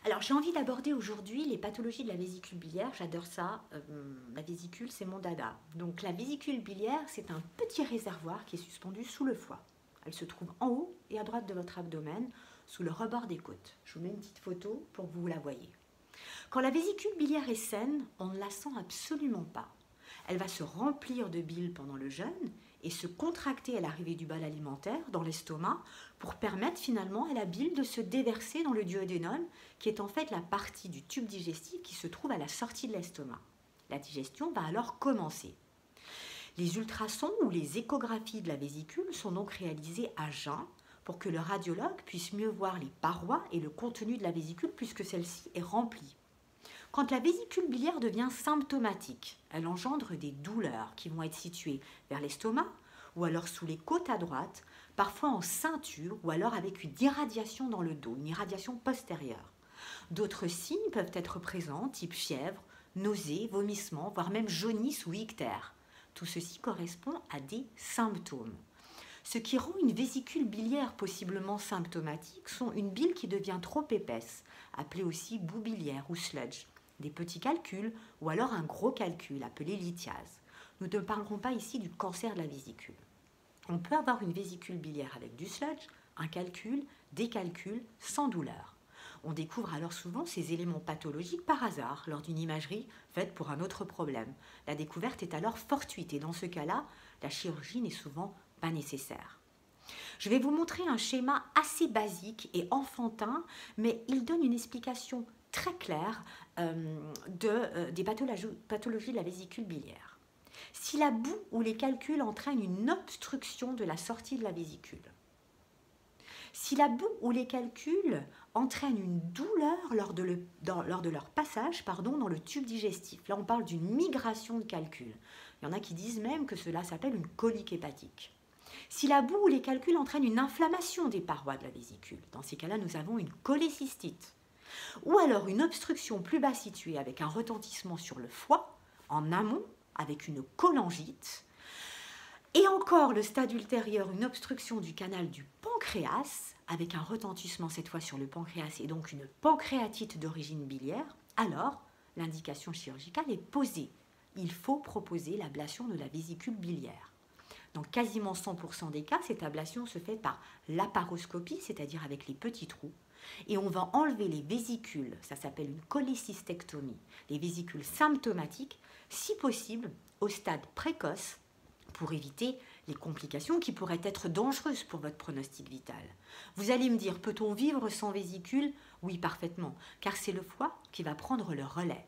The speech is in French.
Alors, j'ai envie d'aborder aujourd'hui les pathologies de la vésicule biliaire. J'adore ça. La vésicule, c'est mon dada. Donc, la vésicule biliaire, c'est un petit réservoir qui est suspendu sous le foie. Elle se trouve en haut et à droite de votre abdomen, sous le rebord des côtes. Je vous mets une petite photo pour que vous la voyez. Quand la vésicule biliaire est saine, on ne la sent absolument pas. Elle va se remplir de bile pendant le jeûne et se contracter à l'arrivée du bol alimentaire dans l'estomac pour permettre finalement à la bile de se déverser dans le duodénum, qui est en fait la partie du tube digestif qui se trouve à la sortie de l'estomac. La digestion va alors commencer. Les ultrasons ou les échographies de la vésicule sont donc réalisées à jeun pour que le radiologue puisse mieux voir les parois et le contenu de la vésicule puisque celle-ci est remplie. Quand la vésicule biliaire devient symptomatique, elle engendre des douleurs qui vont être situées vers l'estomac ou alors sous les côtes à droite, parfois en ceinture ou alors avec une irradiation dans le dos, une irradiation postérieure. D'autres signes peuvent être présents, type fièvre, nausées, vomissements, voire même jaunisse ou ictère. Tout ceci correspond à des symptômes. Ce qui rend une vésicule biliaire possiblement symptomatique sont une bile qui devient trop épaisse, appelée aussi boue biliaire ou sludge, des petits calculs ou alors un gros calcul appelé lithiase. Nous ne parlerons pas ici du cancer de la vésicule. On peut avoir une vésicule biliaire avec du sludge, un calcul, des calculs sans douleur. On découvre alors souvent ces éléments pathologiques par hasard lors d'une imagerie faite pour un autre problème. La découverte est alors fortuite et dans ce cas-là, la chirurgie n'est souvent pas nécessaire. Je vais vous montrer un schéma assez basique et enfantin, mais il donne une explication très claire des pathologies de la vésicule biliaire. Si la boue ou les calculs entraînent une obstruction de la sortie de la vésicule, si la boue ou les calculs entraînent une douleur lors de leur passage dans le tube digestif, là on parle d'une migration de calculs. Il y en a qui disent même que cela s'appelle une colique hépatique. Si la boue ou les calculs entraînent une inflammation des parois de la vésicule, dans ces cas-là nous avons une cholécystite. Ou alors une obstruction plus bas située avec un retentissement sur le foie, en amont, avec une cholangite. Et encore le stade ultérieur, une obstruction du canal du pancréas, avec un retentissement cette fois sur le pancréas et donc une pancréatite d'origine biliaire, alors l'indication chirurgicale est posée. Il faut proposer l'ablation de la vésicule biliaire. Dans quasiment 100% des cas, cette ablation se fait par laparoscopie, c'est-à-dire avec les petits trous. Et on va enlever les vésicules, ça s'appelle une cholécystectomie, les vésicules symptomatiques, si possible au stade précoce, pour éviter les complications qui pourraient être dangereuses pour votre pronostic vital. Vous allez me dire, peut-on vivre sans vésicule? Oui, parfaitement, car c'est le foie qui va prendre le relais.